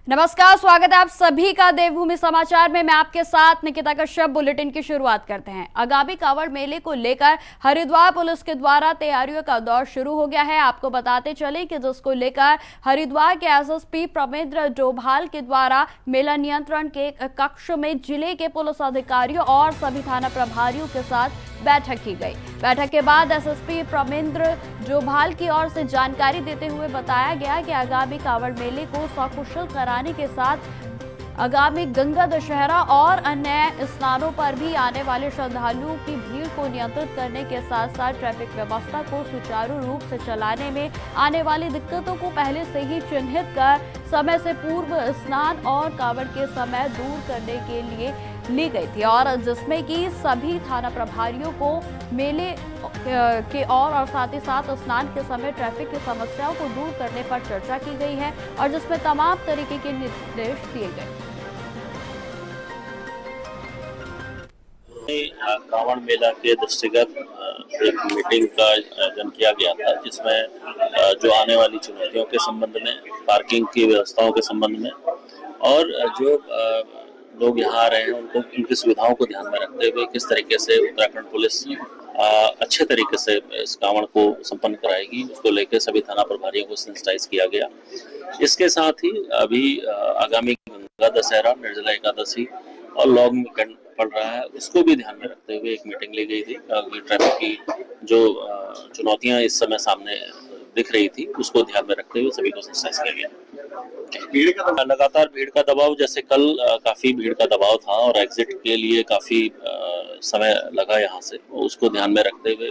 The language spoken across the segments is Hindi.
नमस्कार, स्वागत है आप सभी का देवभूमि समाचार में। मैं आपके साथ निकिता कश्यप। बुलेटिन की शुरुआत करते हैं। आगामी कांवड़ मेले को लेकर हरिद्वार पुलिस के द्वारा तैयारियों का दौर शुरू हो गया है। आपको बताते चले कि जिसको लेकर हरिद्वार के एसएसपी प्रमेंद्र डोभाल के द्वारा मेला नियंत्रण के कक्ष में जिले के पुलिस अधिकारियों और सभी थाना प्रभारियों के साथ बैठक की गई। बैठक के बाद एसएसपी प्रमेंद्र डोभाल की ओर से जानकारी देते हुए बताया गया कि आगामी कांवड़ मेले को सकुशल कराने के साथ आगामी गंगा दशहरा और अन्य स्नानों पर भी आने वाले श्रद्धालुओं की भीड़ को नियंत्रित करने के साथ साथ ट्रैफिक व्यवस्था को सुचारू रूप से चलाने में आने वाली दिक्कतों को पहले से ही चिन्हित कर समय से पूर्व स्नान और कांवड़ के समय दूर करने के लिए ली गई थी, और जिसमें कि सभी थाना प्रभारियों को मेले के और साथ ही साथ स्नान के समय ट्रैफिक की समस्याओं को दूर करने पर चर्चा की गई है, और जिसमें तमाम तरीके के निर्देश दिए गए। कांवड़ मेला के दृष्टिगत एक मीटिंग का आयोजन किया गया था, जिसमें जो आने वाली चुनौतियों के संबंध में, पार्किंग की व्यवस्थाओं के संबंध में और जो लोग यहाँ आ रहे हैं उनकी सुविधाओं को ध्यान में रखते हुए किस तरीके से उत्तराखंड पुलिस अच्छे तरीके से इस कांवड़ को संपन्न कराएगी, उसको लेकर सभी थाना प्रभारियों को सेंसिटाइज किया गया। इसके साथ ही अभी आगामी गंगा दशहरा, निर्जला एकादशी और लॉन्ग वीकेंड पड़ रहा है, उसको भी ध्यान में रखते हुए एक मीटिंग ली गई थी। ट्रैफिक की जो चुनौतियां इस समय सामने दिख रही थी, उसको ध्यान में रखते हुए सभी को सेंसिटाइज किया गया। लगातार भीड़ का दबाव, जैसे कल काफी भीड़ का दबाव था और एग्जिट के लिए काफी समय लगा यहाँ से, उसको ध्यान में रखते हुए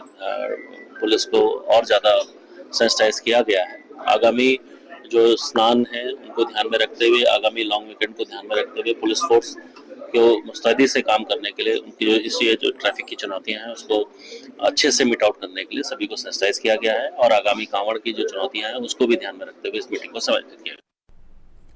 पुलिस को और ज्यादा सेंसिटाइज किया गया है। आगामी जो स्नान है उनको ध्यान में रखते हुए, आगामी लॉन्ग वीकेंड को ध्यान में रखते हुए पुलिस फोर्स को मुस्तैदी से काम करने के लिए, उनकी जो ट्रैफिक की चुनौतियां हैं उसको अच्छे से मीट आउट करने के लिए सभी को सेंसिटाइज किया गया है, और आगामी कांवड़ की जो चुनौतियां हैं उसको भी ध्यान में रखते हुए इस मीटिंग को समन्वित किया गया।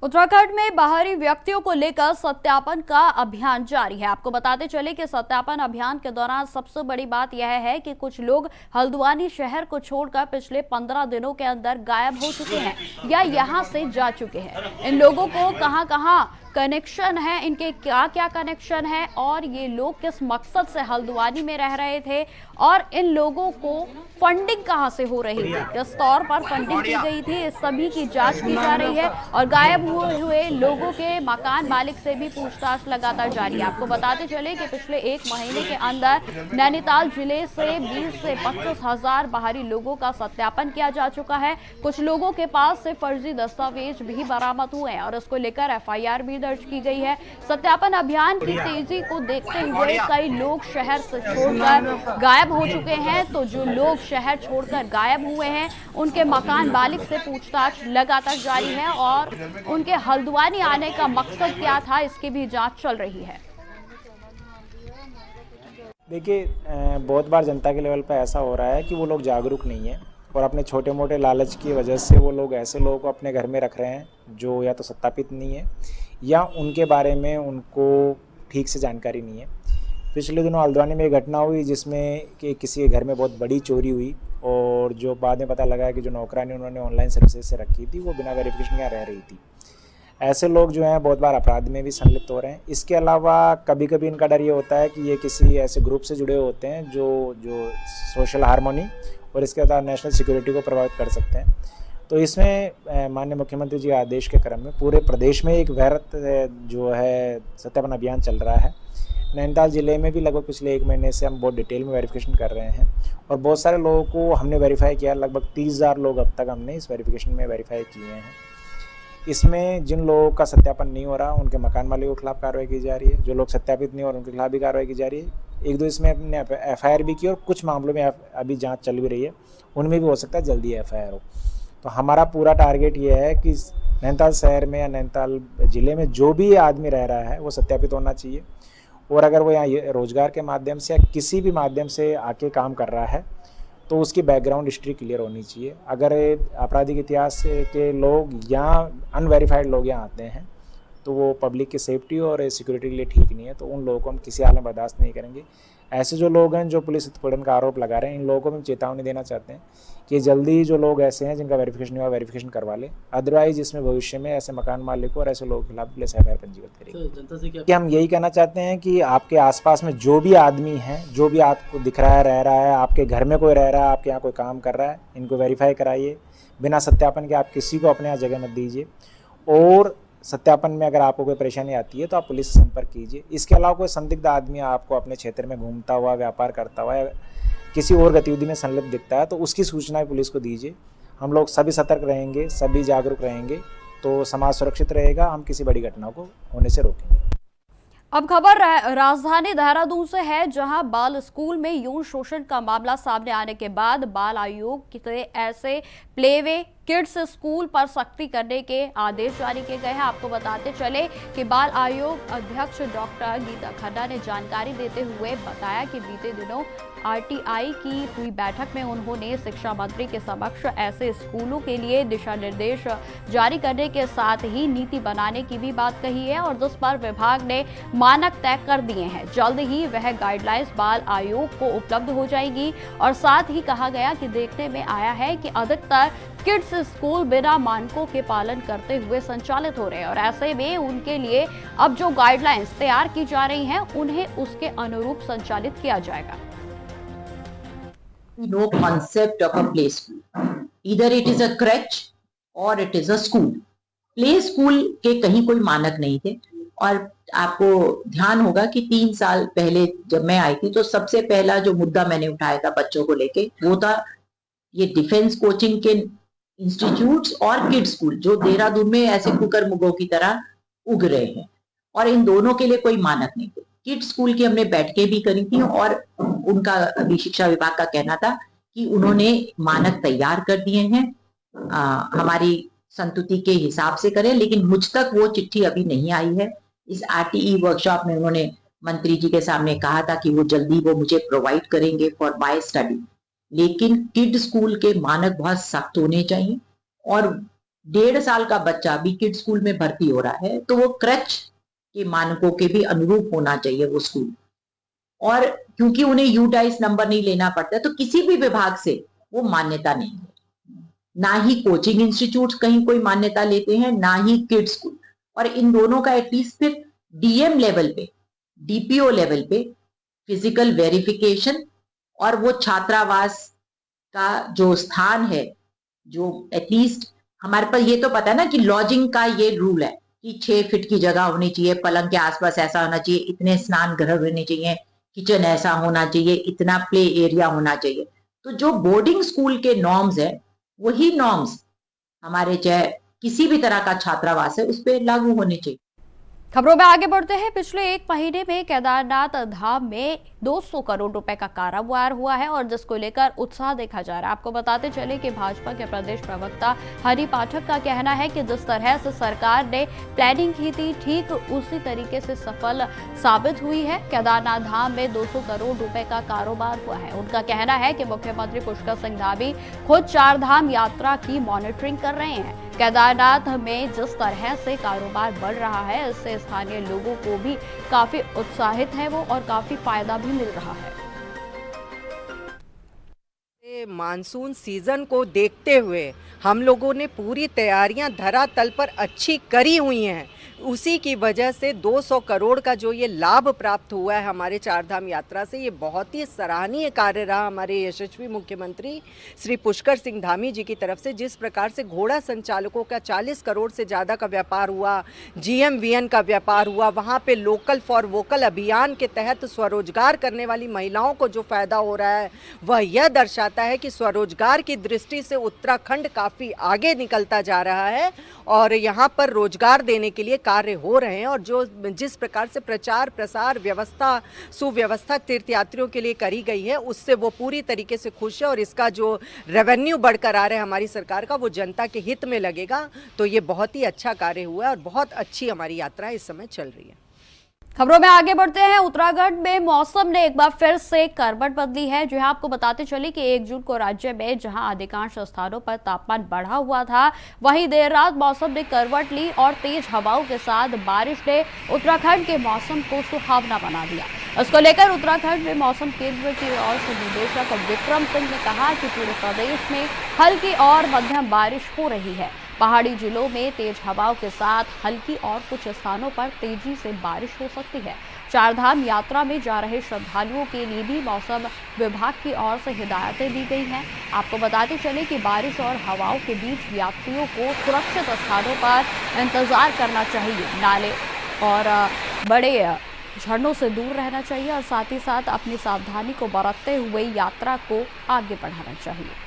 उत्तराखंड में बाहरी व्यक्तियों को लेकर सत्यापन का अभियान जारी है। आपको बताते चले कि सत्यापन अभियान के दौरान सबसे बड़ी बात यह है कि कुछ लोग हल्द्वानी शहर को छोड़कर पिछले 15 दिनों के अंदर गायब हो चुके हैं या यहां से जा चुके हैं। इन लोगों को कहां-कहां कनेक्शन है, इनके क्या क्या कनेक्शन है और ये लोग किस मकसद से हल्द्वानी में रह रहे थे, और इन लोगों को फंडिंग कहां से हो रही थी, किस तौर पर फंडिंग की गई थी, इस सभी की जांच की जा रही है। और गायब हुए लोगों के मकान मालिक से भी पूछताछ लगातार जारी है। आपको बताते चले कि पिछले 1 महीने के अंदर नैनीताल जिले से 20 से 25 हजार बाहरी लोगों का सत्यापन किया जा चुका है। कुछ लोगों के पास से फर्जी दस्तावेज भी बरामद हुए हैं और इसको लेकर एफआईआर भी दर्ज की गई है। सत्यापन अभियान की तेजी को देखते हुए कई लोग शहर से छोड़कर गायब हो चुके हैं, तो जो लोग शहर छोड़कर गायब हुए हैं उनके मकान मालिक से पूछताछ लगातार जारी है, और उनके हल्द्वानी आने का मकसद क्या था इसकी भी जांच चल रही है। देखिए, बहुत बार जनता के लेवल पर ऐसा हो रहा है कि वो लोग जागरूक नहीं है और अपने छोटे मोटे लालच की वजह से वो लोग ऐसे लोगों को अपने घर में रख रहे हैं जो या तो सत्यापित नहीं है या उनके बारे में उनको ठीक से जानकारी नहीं है। पिछले दिनों हल्द्वानी में एक घटना हुई जिसमें कि किसी के घर में बहुत बड़ी चोरी हुई, और जो बाद में पता लगा कि जो नौकरानी उन्होंने ऑनलाइन सर्विसेज से रखी थी वो बिना वेरिफिकेशन के रह रही थी। ऐसे लोग जो हैं बहुत बार अपराध में भी संलिप्त हो रहे हैं। इसके अलावा कभी कभी इनका डर ये होता है कि ये किसी ऐसे ग्रुप से जुड़े होते हैं जो सोशल हार्मोनी और इसके अलावा नेशनल सिक्योरिटी को प्रभावित कर सकते हैं। तो इसमें माननीय मुख्यमंत्री जी आदेश के क्रम में पूरे प्रदेश में एक वृहत जो है सत्यापन अभियान चल रहा है। नैनीताल जिले में भी लगभग पिछले 1 महीने से हम बहुत डिटेल में वेरिफिकेशन कर रहे हैं और बहुत सारे लोगों को हमने वेरीफाई किया। लगभग 30,000 लोग अब तक हमने इस वेरिफिकेशन में वेरीफाई किए हैं। इसमें जिन लोगों का सत्यापन नहीं हो रहा उनके मकान मालिकों के खिलाफ कार्रवाई की जा रही है, जो लोग सत्यापित नहीं हो रहे उनके खिलाफ भी कार्रवाई की जा रही है। 1-2 इसमें हमने एफआईआर भी की और कुछ मामलों में अभी जांच चल भी रही है, उनमें भी हो सकता है जल्दी एफआईआर हो। तो हमारा पूरा टारगेट ये है कि नैनीताल शहर में या नैनीताल ज़िले में जो भी आदमी रह रहा है वो सत्यापित होना चाहिए, और अगर वो यहाँ रोजगार के माध्यम से या किसी भी माध्यम से आके काम कर रहा है तो उसकी बैकग्राउंड हिस्ट्री क्लियर होनी चाहिए। अगर आपराधिक इतिहास के लोग या अनवेरीफाइड लोग यहाँ आते हैं तो वो पब्लिक की सेफ्टी और सिक्योरिटी के लिए ठीक नहीं है। तो उन लोगों को हम किसी हाल में बर्दाश्त नहीं करेंगे। ऐसे जो लोग हैं जो पुलिस उत्पीड़न का आरोप लगा रहे हैं, इन लोगों को हम चेतावनी देना चाहते हैं कि जल्दी जो लोग ऐसे हैं जिनका वेरिफिकेशन नहीं हुआ वेरिफिकेशन करवा ले। अदरवाइज इसमें भविष्य में ऐसे मकान मालिकों और ऐसे लोगों के खिलाफ पुलिस एफआईआर पंजीकृत करेगी। जनता से क्या कि हम यही कहना चाहते हैं कि आपके आसपास में जो भी आदमी हैं, जो भी आपको दिख रहा है, रह रहा है, आपके घर में कोई रह रहा है, आपके यहाँ कोई काम कर रहा है, इनको वेरीफाई कराइए। बिना सत्यापन के आप किसी को अपने यहाँ जगह मत दीजिए। और सत्यापन में अगर आपको कोई परेशानी आती है तो आप पुलिस से संपर्क कीजिए। इसके अलावा कोई संदिग्ध आदमी आपको अपने क्षेत्र में घूमता हुआ, व्यापार करता हुआ या किसी और गतिविधि में संलिप्त दिखता है तो उसकी सूचना भी पुलिस को दीजिए। हम लोग सभी सतर्क रहेंगे, सभी जागरूक रहेंगे तो समाज सुरक्षित रहेगा। हम किसी बड़ी घटना को होने से रोकेंगे। अब खबर राजधानी देहरादून से है, जहां बाल स्कूल में यौन शोषण का मामला सामने आने के बाद बाल आयोग के ऐसे प्लेवे किड्स स्कूल पर सख्ती करने के आदेश जारी किए गए हैं। आपको बताते चले कि बाल आयोग अध्यक्ष डॉक्टर गीता खन्ना ने जानकारी देते हुए बताया कि बीते दिनों आरटीआई की हुई बैठक में उन्होंने शिक्षा मंत्री के समक्ष ऐसे स्कूलों के लिए दिशा निर्देश जारी करने के साथ ही नीति बनाने की भी बात कही है और जिस पर विभाग ने मानक तय कर दिए हैं। जल्द ही वह गाइडलाइंस बाल आयोग को उपलब्ध हो जाएगी और साथ ही कहा गया कि देखने में आया है कि अधिकतर किड्स स्कूल बिना मानकों के पालन करते हुए संचालित हो रहे हैं और ऐसे में उनके लिए अब जो गाइडलाइंस तैयार की जा रही हैं उन्हें उसके अनुरूप संचालित किया जाएगा। No concept of a play school. Either it is a crèche or it is a school. Play school के कहीं कोई मानक नहीं थे और आपको ध्यान होगा कि 3 साल पहले जब मैं आई थी तो सबसे पहला जो मुद्दा मैंने उठाया था बच्चों को लेके वो था ये डिफेंस कोचिंग के इंस्टीट्यूट्स और किड स्कूल जो देहरादून में ऐसे कुकर मुगों की तरह उग रहे हैं और इन दोनों के लिए कोई मानक नहीं थे। किड स्कूल की हमने बैठकें भी करी थी और उनका अभी शिक्षा विभाग का कहना था कि उन्होंने मानक तैयार कर दिए हैं, हमारी संतुति के हिसाब से करें, लेकिन मुझ तक वो चिट्ठी अभी नहीं आई है। इस आरटीई वर्कशॉप में उन्होंने मंत्री जी के सामने कहा था कि वो जल्दी वो मुझे प्रोवाइड करेंगे फॉर माय स्टडी, लेकिन किड स्कूल के मानक बहुत सख्त होने चाहिए और 1.5 साल का बच्चा भी किड स्कूल में भर्ती हो रहा है तो वो क्रच के मानकों के भी अनुरूप होना चाहिए वो स्कूल। और क्योंकि उन्हें यूडाइस नंबर नहीं लेना पड़ता तो किसी भी विभाग से वो मान्यता नहीं है, ना ही कोचिंग इंस्टीट्यूट कहीं कोई मान्यता लेते हैं, ना ही किड स्कूल। और इन दोनों का एटलीस्ट फिर डीएम लेवल पे, डीपीओ लेवल पे फिजिकल वेरिफिकेशन और वो छात्रावास का जो स्थान है, जो एटलीस्ट हमारे पास ये तो पता है ना कि लॉजिंग का ये रूल है कि 6 फीट की जगह होनी चाहिए, पलंग के आसपास ऐसा होना चाहिए, इतने स्नान गृह होने चाहिए, किचन ऐसा होना चाहिए, इतना प्ले एरिया होना चाहिए। तो जो बोर्डिंग स्कूल के नॉर्म्स है वही नॉर्म्स हमारे चाहे किसी भी तरह का छात्रावास है उस पर लागू होने चाहिए। खबरों में आगे बढ़ते हैं। पिछले 1 महीने में केदारनाथ धाम में 200 करोड़ रुपए का कारोबार हुआ है और जिसको लेकर उत्साह देखा जा रहा है। आपको बताते चले कि भाजपा के प्रदेश प्रवक्ता हरि पाठक का कहना है कि जिस तरह से सरकार ने प्लानिंग की थी ठीक उसी तरीके से सफल साबित हुई है। केदारनाथ धाम में 200 करोड़ रुपए का कारोबार हुआ है। उनका कहना है कि मुख्यमंत्री पुष्कर सिंह धामी खुद 4 धाम यात्रा की मॉनिटरिंग कर रहे हैं। केदारनाथ में जिस तरह से कारोबार बढ़ रहा है इससे स्थानीय लोगों को भी काफी उत्साहित है वो और काफी फायदा भी मिल रहा है। मानसून सीजन को देखते हुए हम लोगों ने पूरी तैयारियां धरातल पर अच्छी करी हुई हैं। उसी की वजह से 200 करोड़ का जो ये लाभ प्राप्त हुआ है हमारे 4 धाम यात्रा से, ये बहुत ही सराहनीय कार्य रहा हमारे यशस्वी मुख्यमंत्री श्री पुष्कर सिंह धामी जी की तरफ से। जिस प्रकार से घोड़ा संचालकों का 40 करोड़ से ज़्यादा का व्यापार हुआ, GMVN का व्यापार हुआ, वहाँ पे लोकल फॉर वोकल अभियान के तहत स्वरोजगार करने वाली महिलाओं को जो फ़ायदा हो रहा है वह यह दर्शाता है कि स्वरोजगार की दृष्टि से उत्तराखंड काफ़ी आगे निकलता जा रहा है और यहाँ पर रोजगार देने के लिए कार्य हो रहे हैं। और जो जिस प्रकार से प्रचार प्रसार व्यवस्था सुव्यवस्था तीर्थयात्रियों के लिए करी गई है उससे वो पूरी तरीके से खुश है और इसका जो रेवेन्यू बढ़कर आ रहा है हमारी सरकार का वो जनता के हित में लगेगा। तो ये बहुत ही अच्छा कार्य हुआ है और बहुत अच्छी हमारी यात्रा इस समय चल रही है। खबरों में आगे बढ़ते हैं। उत्तराखंड में मौसम ने एक बार फिर से करवट बदली है। जो है आपको बताते चले कि 1 जून को राज्य में जहां अधिकांश स्थानों पर तापमान बढ़ा हुआ था, वहीं देर रात मौसम ने करवट ली और तेज हवाओं के साथ बारिश ने उत्तराखंड के मौसम को सुहावना बना दिया। इसको लेकर उत्तराखंड में मौसम केंद्र की ओर से निदेशक विक्रम सिंह ने कहा कि पूरे प्रदेश में हल्की और मध्यम बारिश हो रही है। पहाड़ी जिलों में तेज हवाओं के साथ हल्की और कुछ स्थानों पर तेजी से बारिश हो सकती है। चारधाम यात्रा में जा रहे श्रद्धालुओं के लिए भी मौसम विभाग की ओर से हिदायतें दी गई हैं। आपको बताते चले कि बारिश और हवाओं के बीच यात्रियों को सुरक्षित स्थानों पर इंतजार करना चाहिए। नाले और बड़े झरनों से दूर रहना चाहिए और साथ ही साथ अपनी सावधानी को बरतते हुए यात्रा को आगे बढ़ाना चाहिए।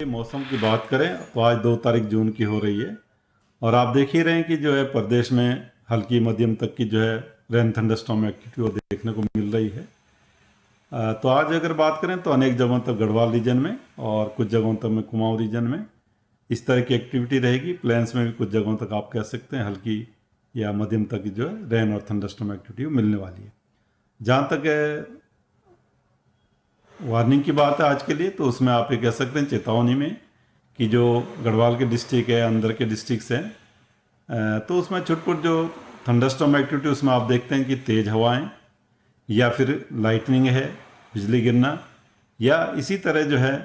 मौसम की बात करें तो आज 2 तारीख जून की हो रही है और आप देख ही रहे हैं कि जो है प्रदेश में हल्की मध्यम तक की जो है रेन थंडरस्टॉर्म एक्टिविटी वो देखने को मिल रही है। तो आज अगर बात करें तो अनेक जगहों तक गढ़वाल रीजन में और कुछ जगहों तक में कुमाऊं रीजन में इस तरह की एक्टिविटी रहेगी। प्लेन्स में भी कुछ जगहों तक आप कह सकते हैं हल्की या मध्यम तक की जो है रेन और थंडरस्टॉर्म एक्टिविटी मिलने वाली है। जहाँ तक वार्निंग की बात है आज के लिए, तो उसमें आप ये कह सकते हैं चेतावनी में कि जो गढ़वाल के डिस्ट्रिक्ट है, अंदर के डिस्ट्रिक्ट्स हैं, तो उसमें छुटपुट जो थंडरस्टॉर्म एक्टिविटी उसमें आप देखते हैं कि तेज़ हवाएं या फिर लाइटनिंग है, बिजली गिरना या इसी तरह जो है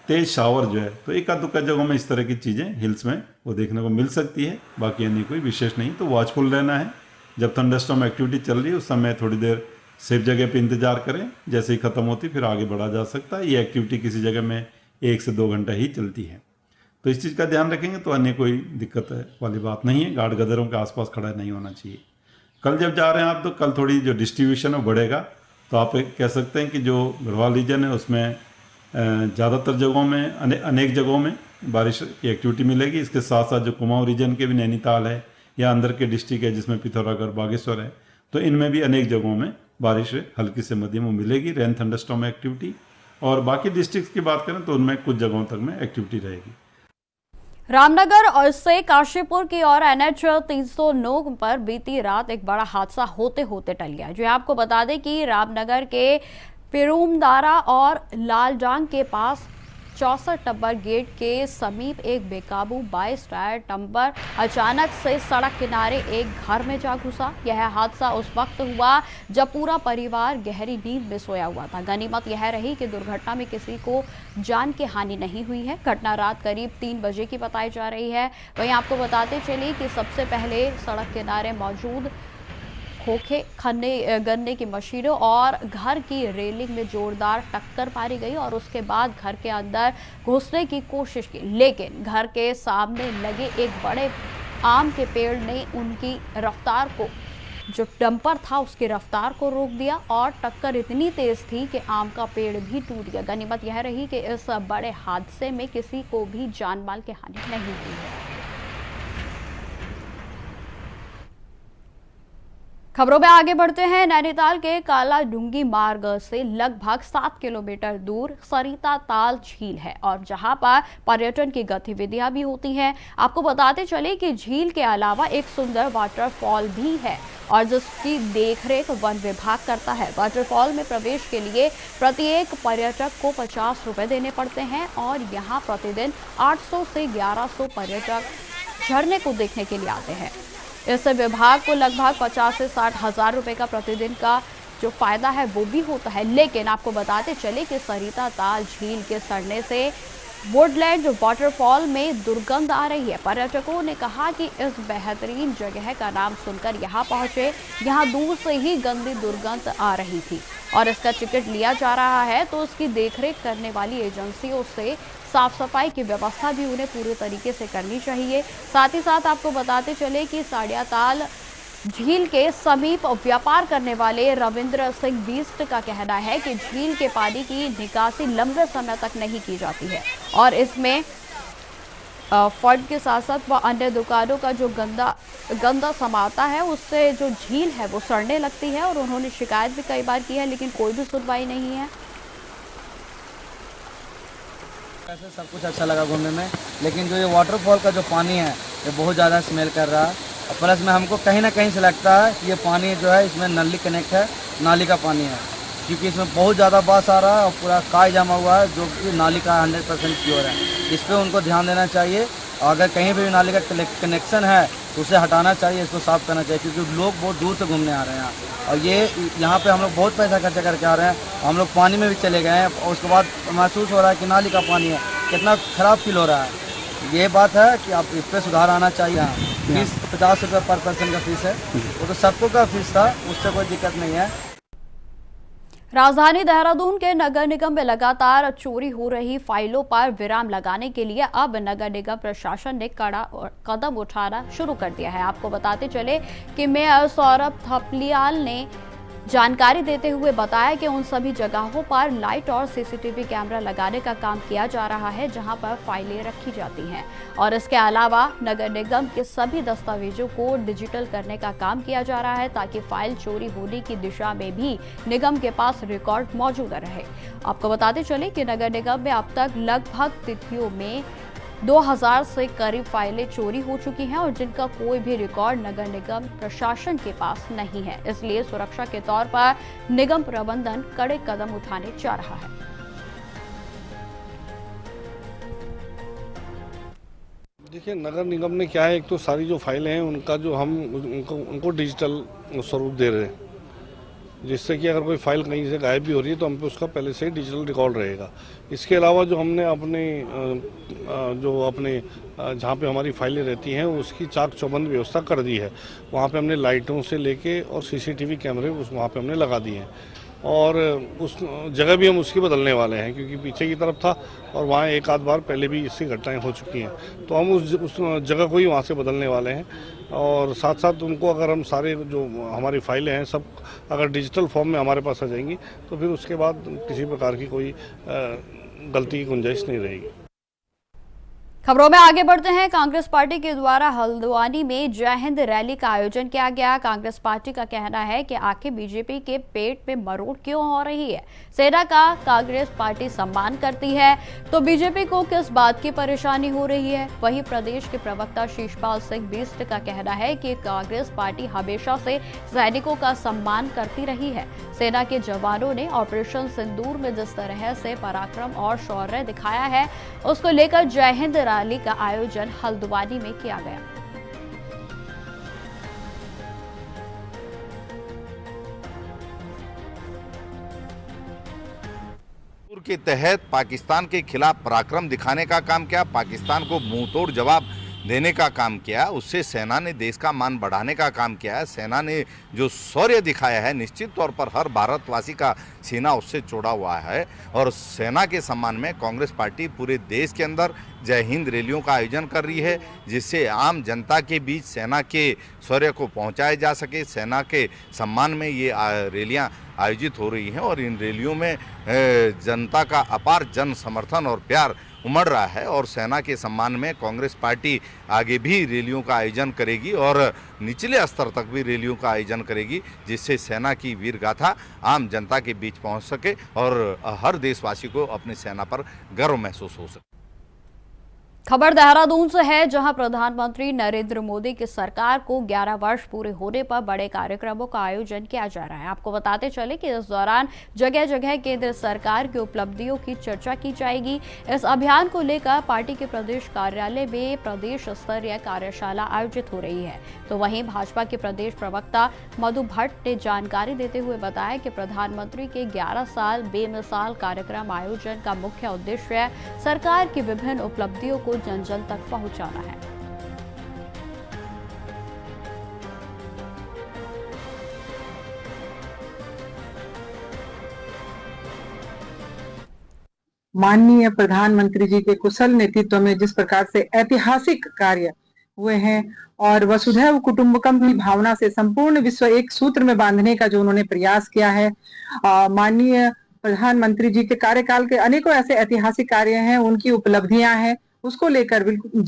तेज़ शावर जो है, तो एक आध जगहों में इस तरह की चीज़ें हिल्स में वो देखने को मिल सकती है। बाकी यानी कोई विशेष नहीं, तो वॉचफुल रहना है। जब थंडरस्टॉर्म एक्टिविटी चल रही है उस समय थोड़ी देर सेफ जगह पे इंतजार करें, जैसे ही ख़त्म होती फिर आगे बढ़ा जा सकता है। ये एक्टिविटी किसी जगह में 1 से 2 घंटा ही चलती है, तो इस चीज़ का ध्यान रखेंगे तो अन्य कोई दिक्कत वाली बात नहीं है। गार्ड गदरों के आसपास खड़ा नहीं होना चाहिए। कल जब जा रहे हैं आप, तो कल थोड़ी जो डिस्ट्रीब्यूशन है बढ़ेगा, तो आप कह सकते हैं कि जो गढ़वाल रीजन है उसमें ज़्यादातर जगहों में अनेक जगहों में बारिश की एक्टिविटी मिलेगी। इसके साथ साथ जो कुमाऊं रीजन के भी नैनीताल है या अंदर के डिस्ट्रिक्ट है जिसमें पिथौरागढ़, बागेश्वर है, तो इनमें भी अनेक जगहों में बारिश हल्की से मध्यम मिलेगी, रेन थंडरस्टॉर्म एक्टिविटी। और बाकी डिस्ट्रिक्ट्स की बात करें तो उनमें कुछ जगहों तक में एक्टिविटी रहेगी। रामनगर और से काशीपुर की ओर NH 309 पर बीती रात एक बड़ा हादसा होते होते टल गया। जो आपको बता दें कि रामनगर के पिरूमदारा और लालडांग के पास 64 नंबर गेट के समीप एक बेकाबू 22 टायर डंपर अचानक से सड़क किनारे एक घर में जा घुसा। यह हादसा उस वक्त हुआ जब पूरा परिवार गहरी नींद में सोया हुआ था। गनीमत यह रही कि दुर्घटना में किसी को जान की हानि नहीं हुई है। घटना रात करीब 3 बजे की बताई जा रही है। वहीं आपको बताते चले कि सबसे पहले सड़क किनारे मौजूद खोखे, गन्ने की मशीनों और घर की रेलिंग में जोरदार टक्कर मारी गई और उसके बाद घर के अंदर घुसने की कोशिश की, लेकिन घर के सामने लगे एक बड़े आम के पेड़ ने उनकी रफ्तार को, जो डंपर था उसकी रफ्तार को रोक दिया और टक्कर इतनी तेज थी कि आम का पेड़ भी टूट गया। गनीमत यह रही कि इस बड़े हादसे में किसी को भी जान माल की हानि नहीं हुई है। खबरों में आगे बढ़ते हैं। नैनीताल के काला डूंगी मार्ग से लगभग 7 किलोमीटर दूर सरिता ताल झील है और जहां पर पर्यटन की गतिविधियां भी होती हैं। आपको बताते चले कि झील के अलावा एक सुंदर वाटरफॉल भी है और जिसकी देखरेख वन विभाग करता है। वाटरफॉल में प्रवेश के लिए प्रत्येक पर्यटक को 50 रुपए देने पड़ते हैं और यहाँ प्रतिदिन 800 से 1100 पर्यटक झरने को देखने के लिए आते हैं। इससे विभाग को लगभग 50 से 60 हजार रुपए का प्रतिदिन का जो फायदा है वो भी होता है। लेकिन आपको बताते चले कि सरिता ताल झील के सड़ने से वुडलैंड वाटरफॉल में दुर्गंध आ रही है। पर्यटकों ने कहा कि इस बेहतरीन जगह का नाम सुनकर यहाँ पहुंचे, यहाँ दूर से ही गंदी दुर्गंध आ रही थी और इसका टिकट लिया जा रहा है, तो उसकी देखरेख करने वाली एजेंसियों से साफ सफाई की व्यवस्था भी उन्हें पूरे तरीके से करनी चाहिए। साथ ही साथ आपको बताते चले कि साड़िया ताल झील के समीप व्यापार करने वाले रविंद्र सिंह बीस्ट का कहना है कि झील के पानी की निकासी लंबे समय तक नहीं की जाती है और इसमें फंड के साथ साथ वह अन्य दुकानों का जो गंदा समाता है उससे जो झील है वो सड़ने लगती है और उन्होंने शिकायत भी कई बार की है लेकिन कोई भी सुनवाई नहीं है। ऐसे सब कुछ अच्छा लगा घूमने में, लेकिन जो ये वाटरफॉल का जो पानी है ये बहुत ज़्यादा स्मेल कर रहा है प्लस में हमको कहीं ना कहीं से लगता है कि ये पानी जो है इसमें नली कनेक्ट है, नाली का पानी है, क्योंकि इसमें बहुत ज़्यादा बास आ रहा है और पूरा काई जमा हुआ है जो कि नाली का 100% प्योर है। इस पर उनको ध्यान देना चाहिए। अगर कहीं भी नाली का कनेक्शन है तो उसे हटाना चाहिए, इसको साफ़ करना चाहिए, क्योंकि लोग बहुत दूर से घूमने आ रहे हैं और ये यहाँ पे हम लोग बहुत पैसा खर्चा करके आ रहे हैं। हम लोग पानी में भी चले गए हैं और उसके बाद महसूस हो रहा है कि नाली का पानी है, कितना ख़राब फील हो रहा है। ये बात है कि आप इस पर सुधार आना चाहिए। फीस 50 रुपये पर पर्सन का फीस है, वो तो सबको का फीस था, उससे कोई दिक्कत नहीं है। राजधानी देहरादून के नगर निगम में लगातार चोरी हो रही फाइलों पर विराम लगाने के लिए अब नगर निगम प्रशासन ने कड़ा कदम उठाना शुरू कर दिया है। आपको बताते चले कि मेयर सौरभ थपलियाल ने जानकारी देते हुए बताया कि उन सभी जगहों पर लाइट और सीसीटीवी कैमरा लगाने का काम किया जा रहा है जहां पर फाइलें रखी जाती हैं, और इसके अलावा नगर निगम के सभी दस्तावेजों को डिजिटल करने का काम किया जा रहा है ताकि फाइल चोरी होने की दिशा में भी निगम के पास रिकॉर्ड मौजूद रहे। आपको बताते चले कि नगर निगम में अब तक लगभग तिथियों में 2000 से करीब फाइलें चोरी हो चुकी हैं और जिनका कोई भी रिकॉर्ड नगर निगम प्रशासन के पास नहीं है। इसलिए सुरक्षा के तौर पर निगम प्रबंधन कड़े कदम उठाने जा रहा है। देखिए, नगर निगम ने क्या है, एक तो सारी जो फाइलें हैं उनका जो हम उनको डिजिटल स्वरूप दे रहे हैं, जिससे कि अगर कोई फाइल कहीं से गायब भी हो रही है तो हम पे उसका पहले से ही डिजिटल रिकॉर्ड रहेगा। इसके अलावा जो हमने अपने जहाँ पे हमारी फाइलें रहती हैं उसकी चाक चौबंद व्यवस्था कर दी है। वहाँ पे हमने लाइटों से लेके और सीसीटीवी कैमरे वहाँ पे हमने लगा दिए हैं और उस जगह भी हम उसकी बदलने वाले हैं, क्योंकि पीछे की तरफ था और वहाँ एक आध बार पहले भी इसकी घटनाएं हो चुकी हैं, तो हम उस जगह को ही वहाँ से बदलने वाले हैं। और साथ साथ उनको अगर हम सारे जो हमारी फाइलें हैं सब अगर डिजिटल फॉर्म में हमारे पास आ जाएंगी तो फिर उसके बाद किसी प्रकार की कोई गलती की गुंजाइश नहीं रहेगी। खबरों में आगे बढ़ते हैं। कांग्रेस पार्टी के द्वारा हल्द्वानी में जय हिंद रैली का आयोजन किया गया। कांग्रेस पार्टी का कहना है कि आखिर बीजेपी के पेट में मरोड़ क्यों हो रही है। सेना का कांग्रेस पार्टी सम्मान करती है तो बीजेपी को किस बात की परेशानी हो रही है। वहीं प्रदेश के प्रवक्ता शीशपाल सिंह बिष्ट का कहना है कि कांग्रेस पार्टी हमेशा से सैनिकों का सम्मान करती रही है। सेना के जवानों ने ऑपरेशन सिंदूर में जिस तरह से पराक्रम और शौर्य दिखाया है उसको लेकर जय हिंद रैली का आयोजन हल्द्वानी में किया गया। के तहत पाकिस्तान के खिलाफ पराक्रम दिखाने का काम किया, पाकिस्तान को मुंहतोड़ जवाब देने का काम किया, उससे सेना ने देश का मान बढ़ाने का काम किया है। सेना ने जो शौर्य दिखाया है निश्चित तौर पर हर भारतवासी का सीना उससे चौड़ा हुआ है और सेना के सम्मान में कांग्रेस पार्टी पूरे देश के अंदर जय हिंद रैलियों का आयोजन कर रही है, जिससे आम जनता के बीच सेना के शौर्य को पहुंचाया जा सके। सेना के सम्मान में ये रैलियां आयोजित हो रही हैं और इन रैलियों में जनता का अपार जन समर्थन और प्यार उमड़ रहा है और सेना के सम्मान में कांग्रेस पार्टी आगे भी रैलियों का आयोजन करेगी और निचले स्तर तक भी रैलियों का आयोजन करेगी, जिससे सेना की वीर गाथा आम जनता के बीच पहुंच सके और हर देशवासी को अपनी सेना पर गर्व महसूस हो सके। खबर देहरादून से है, जहां प्रधानमंत्री नरेंद्र मोदी की सरकार को 11 वर्ष पूरे होने पर बड़े कार्यक्रमों का आयोजन किया जा रहा है। आपको बताते चले कि इस दौरान जगह जगह केंद्र सरकार की उपलब्धियों की चर्चा की जाएगी। इस अभियान को लेकर पार्टी के प्रदेश कार्यालय में प्रदेश स्तरीय कार्यशाला आयोजित हो रही है। तो वहीं भाजपा के प्रदेश प्रवक्ता मधु भट्ट ने जानकारी देते हुए बताया कि प्रधानमंत्री के 11 साल बेमिसाल कार्यक्रम आयोजन का मुख्य उद्देश्य सरकार की विभिन्न उपलब्धियों को जन जन तक पहुंचाना है। माननीय प्रधानमंत्री जी के कुशल नेतृत्व में जिस प्रकार से ऐतिहासिक कार्य हुए हैं और वसुधैव कुटुंबकम की भावना से संपूर्ण विश्व एक सूत्र में बांधने का जो उन्होंने प्रयास किया है, माननीय प्रधानमंत्री जी के कार्यकाल के अनेकों ऐसे ऐतिहासिक कार्य हैं, उनकी उपलब्धियां हैं, उसको लेकर बिल्कुल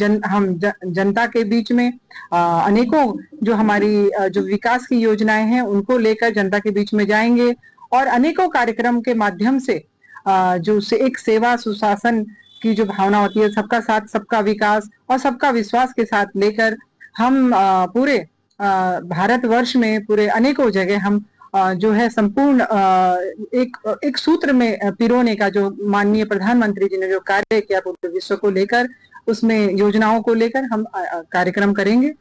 जनता के बीच में अनेकों जो हमारी जो विकास की योजनाएं हैं उनको लेकर जनता के बीच में जाएंगे और अनेकों कार्यक्रम के माध्यम से जो एक सेवा सुशासन की जो भावना होती है, सबका साथ सबका विकास और सबका विश्वास के साथ लेकर हम पूरे भारतवर्ष में पूरे अनेकों जगह हम जो है संपूर्ण एक सूत्र में पिरोने का जो माननीय प्रधानमंत्री जी ने जो कार्य किया पूरे विश्व को लेकर, उसमें योजनाओं को लेकर हम कार्यक्रम करेंगे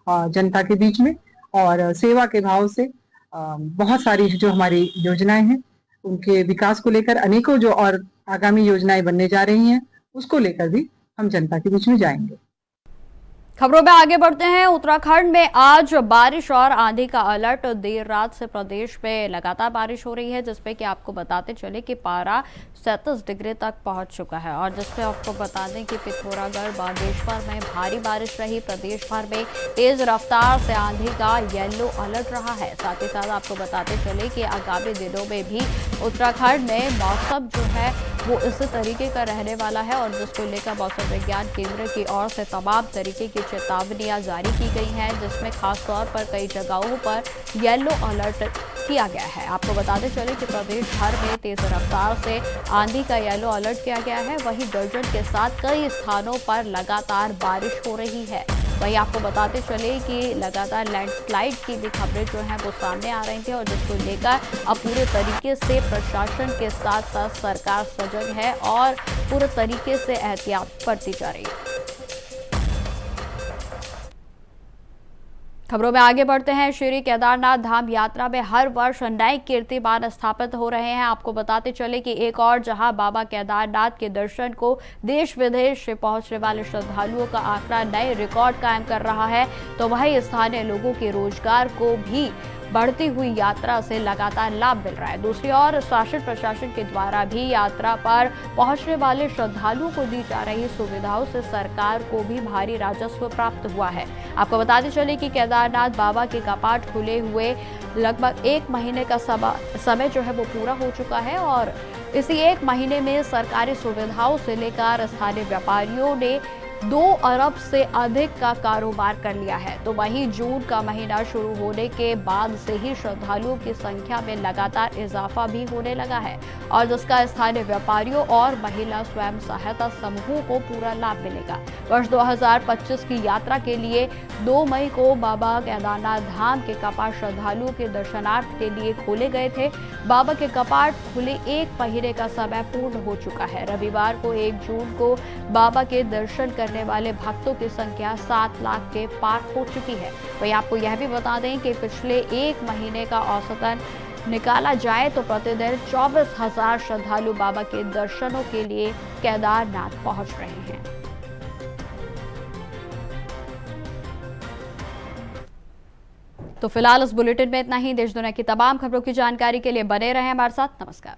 जनता के बीच में, और सेवा के भाव से बहुत सारी जो हमारी योजनाएं हैं उनके विकास को लेकर अनेकों जो और आगामी योजनाएं बनने जा रही हैं उसको लेकर भी हम जनता के बीच में जाएंगे। खबरों में आगे बढ़ते हैं। उत्तराखंड में आज बारिश और आंधी का अलर्ट। देर रात से प्रदेश में लगातार बारिश हो रही है, जिसपे कि आपको बताते चले कि पारा 37 डिग्री तक पहुंच चुका है, और जिसपे आपको बता दें कि पिथौरागढ़ बागेश्वर में भारी बारिश रही। प्रदेश भर में तेज रफ्तार से आंधी का येलो अलर्ट रहा है। साथ ही साथ आपको बताते चले कि आगामी दिनों में भी उत्तराखंड में मौसम जो है वो इसी तरीके का रहने वाला है, और जिसको लेकर मौसम विज्ञान केंद्र की ओर से तमाम तरीके की चेतावनियां जारी की गई हैं, जिसमें खास तौर पर कई जगहों पर येलो अलर्ट किया गया है। आपको बताते चले कि प्रदेश भर में तेज रफ्तार से आंधी का येलो अलर्ट किया गया है। वहीं गर्जन के साथ कई स्थानों पर लगातार बारिश हो रही है। वहीं आपको बताते चले कि लगातार लैंडस्लाइड की भी खबरें जो हैं वो सामने आ रही थी, और जिसको लेकर अब पूरे तरीके से प्रशासन के साथ साथ सरकार सजग है और पूरे तरीके से एहतियात बरती जा रही है। खबरों में आगे बढ़ते हैं। श्री केदारनाथ धाम यात्रा में हर वर्ष नए कीर्तिमान स्थापित हो रहे हैं। आपको बताते चले कि एक और जहां बाबा केदारनाथ के दर्शन को देश विदेश से पहुंचने वाले श्रद्धालुओं का आंकड़ा नए रिकॉर्ड कायम कर रहा है, तो वहीं स्थानीय लोगों के रोजगार को भी बढ़ती हुई यात्रा से लगातार लाभ मिल रहा है। दूसरी ओर शासन प्रशासन के द्वारा भी यात्रा पर पहुंचने वाले श्रद्धालुओं को दी जा रही सुविधाओं से सरकार को भी भारी राजस्व प्राप्त हुआ है। आपको बताते चले कि केदारनाथ बाबा के कपाट खुले हुए लगभग 1 महीने का समय जो है वो पूरा हो चुका है, और इसी 1 महीने में सरकारी सुविधाओं से लेकर स्थानीय व्यापारियों ने 2 अरब से अधिक का कारोबार कर लिया है। तो वहीं जून का महीना शुरू होने के बाद से ही श्रद्धालुओं की संख्या में लगातार इजाफा भी होने लगा है, और जिसका स्थानीय व्यापारियों और महिला स्वयं सहायता समूहों को पूरा लाभ मिलेगा। वर्ष 2025 की यात्रा के लिए 2 मई को बाबा केदारनाथ धाम के कपाट श्रद्धालुओं के दर्शनार्थ के लिए खोले गए थे। बाबा के कपाट खुले 1 महीने का समय पूर्ण हो चुका है। रविवार को 1 जून को बाबा के दर्शन करने वाले भक्तों की संख्या 7 लाख के पार हो चुकी है। वहीं आपको यह भी बता दें कि पिछले 1 महीने का औसतन निकाला जाए तो प्रतिदिन 24,000 श्रद्धालु बाबा के दर्शनों के लिए केदारनाथ पहुंच रहे हैं। तो फिलहाल इस बुलेटिन में इतना ही। देश दुनिया की तमाम खबरों की जानकारी के लिए बने रहें हमारे साथ। नमस्कार।